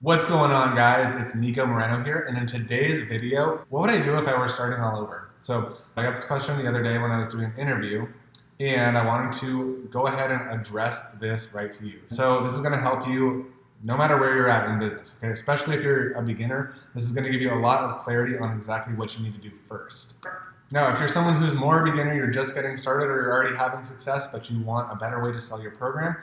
What's going on, guys? It's Nico Moreno here, and in today's video, what would I do if I were starting all over? So I got this question the other day when I was doing an interview, and I wanted to go ahead and address this right to you. So this is going to help you no matter where you're at in business, okay? Especially if you're a beginner, this is going to give you a lot of clarity on exactly what you need to do first. Now, if you're someone who's more a beginner, you're just getting started, or you're already having success, but you want a better way to sell your program,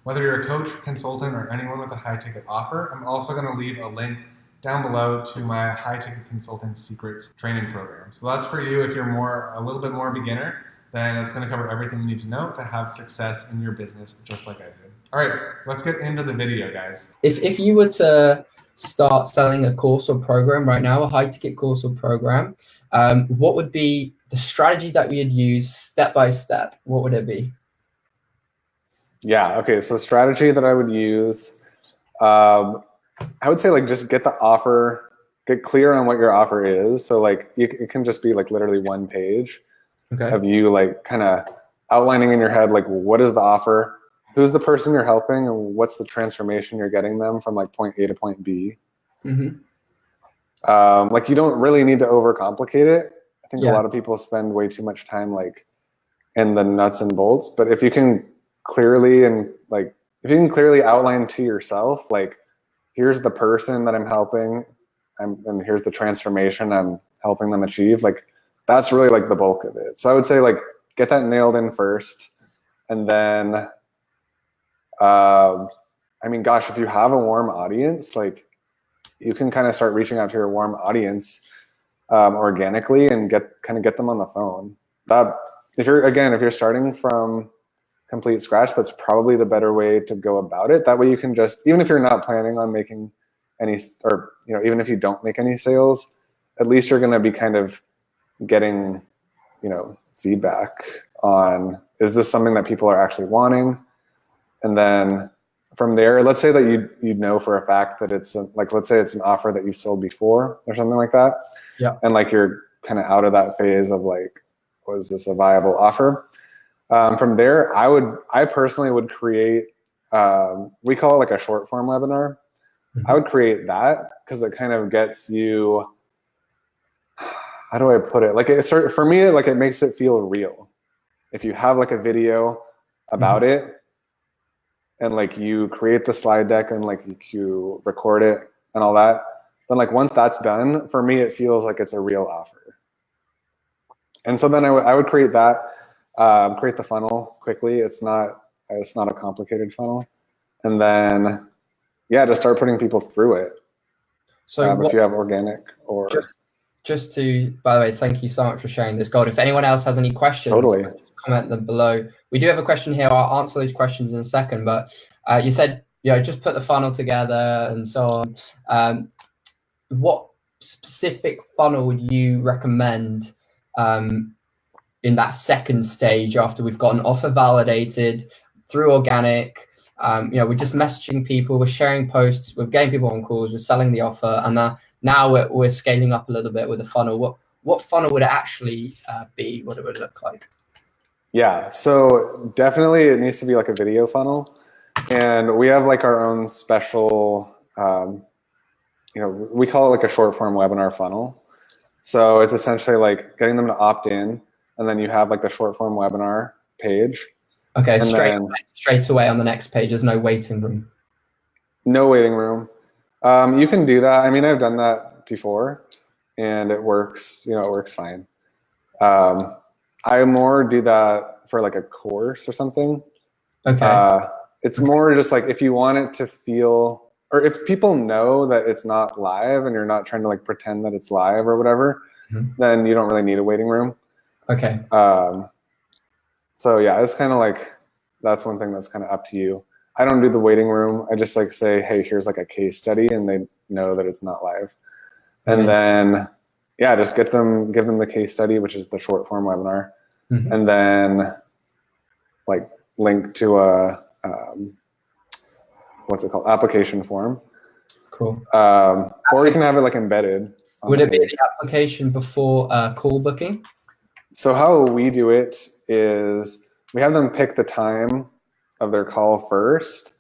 whether you're a coach, consultant, or anyone with a high-ticket offer, I'm also going to leave a link down below to my high-ticket consulting secrets training program. So that's for you if you're a little bit more beginner, then it's going to cover everything you need to know to have success in your business just like I did. All right, let's get into the video, guys. If you were to start selling a course or program right now, a high-ticket course or program, what would be the strategy that we would use step by step? What would it be? Yeah, okay, so strategy that I would use, I would say like just get the offer, get clear on what your offer is. So like it can just be like literally one page of you like kind of outlining in your head, like what is the offer, who's the person you're helping, and what's the transformation you're getting them from like point A to point B. Like you don't really need to overcomplicate it. I think a lot of people spend way too much time like in the nuts and bolts, but if you can clearly outline to yourself, like here's the person that I'm helping and here's the transformation I'm helping them achieve, like that's really like the bulk of it. So I would say like get that nailed in first, and then I mean, gosh, if you have a warm audience, like you can kind of start reaching out to your warm audience organically and get them on the phone. That if you're starting from complete scratch, that's probably the better way to go about it. That way you can just, even if you're not planning on making any, or even if you don't make any sales, at least you're going to be kind of getting feedback on, is this something that people are actually wanting? And then from there, let's say that you know for a fact that it's let's say it's an offer that you've sold before or something like that. Yeah. And like you're kind of out of that phase of like, was this a viable offer? From there, I personally would create, we call it like a short form webinar. I would create that because it kind of gets you, how do I put it? Like for me, like it makes it feel real. If you have like a video about it and like you create the slide deck and like you record it and all that, then like once that's done, for me, it feels like it's a real offer. And so then I would create that. Create the funnel quickly. It's not a complicated funnel, and then just start putting people through it. So if you have organic or just to, by the way, thank you so much for sharing this gold. If anyone else has any questions, comment them below. We do have a question here. I'll answer those questions in a second, but you said just put the funnel together and so on. What specific funnel would you recommend in that second stage after we've got an offer validated through organic? We're just messaging people, we're sharing posts, we're getting people on calls, we're selling the offer, and now we're scaling up a little bit with the funnel. What funnel would it actually be? What it would look like? Yeah, so definitely it needs to be like a video funnel, and we have like our own special, we call it like a short form webinar funnel. So it's essentially like getting them to opt in, and then you have like the short form webinar page. Okay, straight away on the next page. There's no waiting room. No waiting room. You can do that. I mean, I've done that before, and it works. It works fine. I more do that for like a course or something. Okay. It's more just like if you want it to feel, or if people know that it's not live and you're not trying to like pretend that it's live or whatever, then you don't really need a waiting room. Okay. So yeah, it's kind of like, that's one thing that's kind of up to you. I don't do the waiting room. I just like say, hey, here's like a case study, and they know that it's not live. And then, just give them the case study, which is the short form webinar. And then like link to a, what's it called? Application form. Cool. Or you can have it like embedded. Would it be the application before call booking? So how we do it is we have them pick the time of their call first,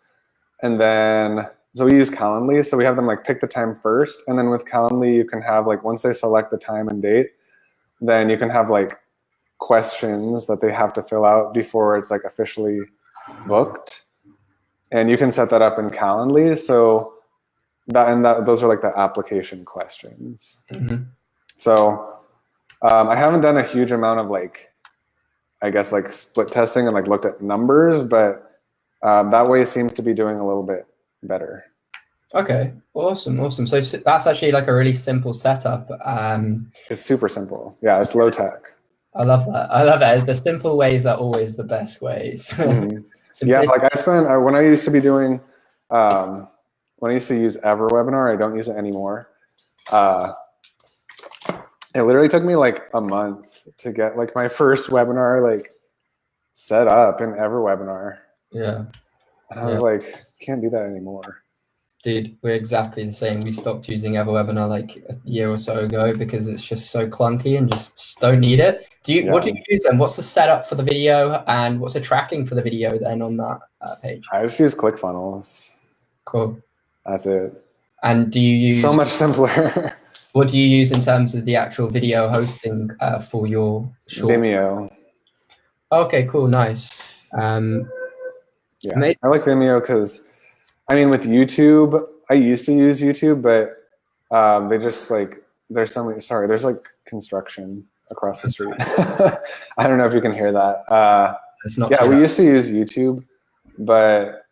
and then so we use Calendly. So we have them like pick the time first. And then with Calendly, you can have like, once they select the time and date, then you can have like questions that they have to fill out before it's like officially booked. And you can set that up in Calendly. So those are like the application questions. Mm-hmm. So I haven't done a huge amount of like, I guess like split testing and like looked at numbers, but that way seems to be doing a little bit better. Okay, awesome. So that's actually like a really simple setup. It's super simple. Yeah, it's low tech. I love that. The simple ways are always the best ways. Mm-hmm. Yeah, like I spent when I used to be doing when I used to use EverWebinar, I don't use it anymore. It literally took me like a month to get like my first webinar like set up in EverWebinar. Yeah. And I was like, can't do that anymore. Dude, we're exactly the same. We stopped using EverWebinar like a year or so ago because it's just so clunky and just don't need it. What do you use then? What's the setup for the video and what's the tracking for the video then on that page? I just use ClickFunnels. Cool. That's it. And do you use so much simpler? What do you use in terms of the actual video hosting for your short? Vimeo. Okay, cool, nice. Yeah, I like Vimeo because, I mean, with YouTube, I used to use YouTube, but they just like, there's like construction across the street. I don't know if you can hear that. We used to use YouTube, but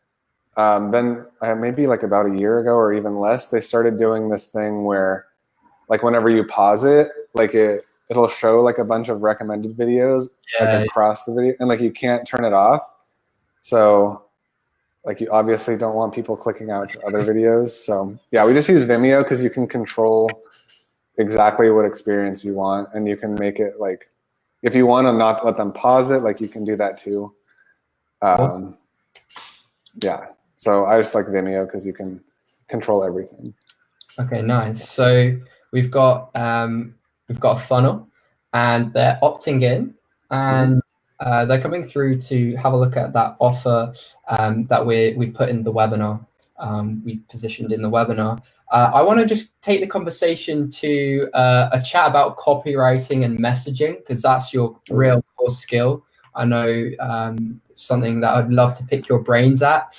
then maybe like about a year ago or even less, they started doing this thing where like whenever you pause it, like it'll show like a bunch of recommended videos across the video, and like you can't turn it off. So like you obviously don't want people clicking out to other videos. So yeah, we just use Vimeo because you can control exactly what experience you want, and you can make it like, if you want to not let them pause it, like you can do that too. Yeah, so I just like Vimeo because you can control everything. Okay, nice. So we've got a funnel, and they're opting in, and they're coming through to have a look at that offer that we've put in the webinar. We've positioned in the webinar. I want to just take the conversation to a chat about copywriting and messaging, because that's your real core skill. I know something that I'd love to pick your brains at.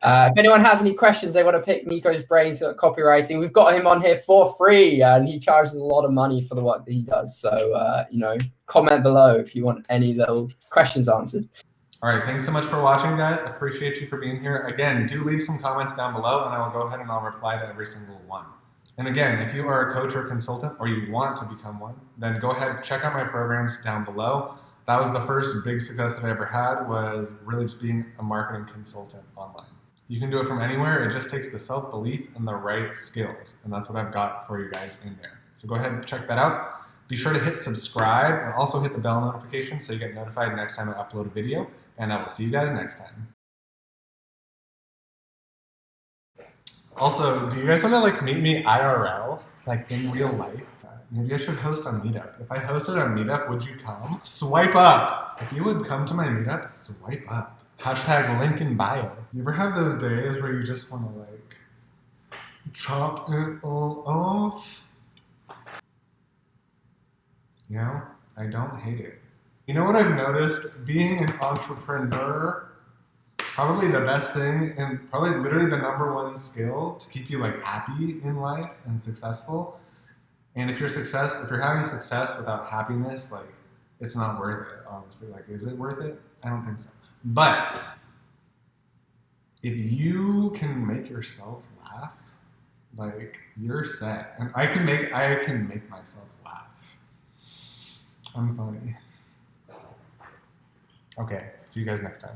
If anyone has any questions, they want to pick Nico's brains at copywriting, we've got him on here for free, and he charges a lot of money for the work that he does. So, comment below if you want any little questions answered. All right, thanks so much for watching, guys. I appreciate you for being here. Again, do leave some comments down below, and I will go ahead and I'll reply to every single one. And again, if you are a coach or consultant, or you want to become one, then go ahead, check out my programs down below. That was the first big success that I ever had, was really just being a marketing consultant online. You can do it from anywhere. It just takes the self-belief and the right skills. And that's what I've got for you guys in there. So go ahead and check that out. Be sure to hit subscribe and also hit the bell notification so you get notified next time I upload a video. And I will see you guys next time. Also, do you guys want to like meet me IRL, like in real life? Maybe I should host a meetup. If I hosted a meetup, would you come? Swipe up. If you would come to my meetup, swipe up. Hashtag link in bio. You ever have those days where you just want to like chop it all off? You know, I don't hate it. You know what I've noticed? Being an entrepreneur, probably the best thing and probably literally the #1 skill to keep you like happy in life and successful. And if you're having success without happiness, like it's not worth it, honestly. Like, is it worth it? I don't think so. But if you can make yourself laugh, like you're set. And I can make myself laugh. I'm funny. Okay, see you guys next time.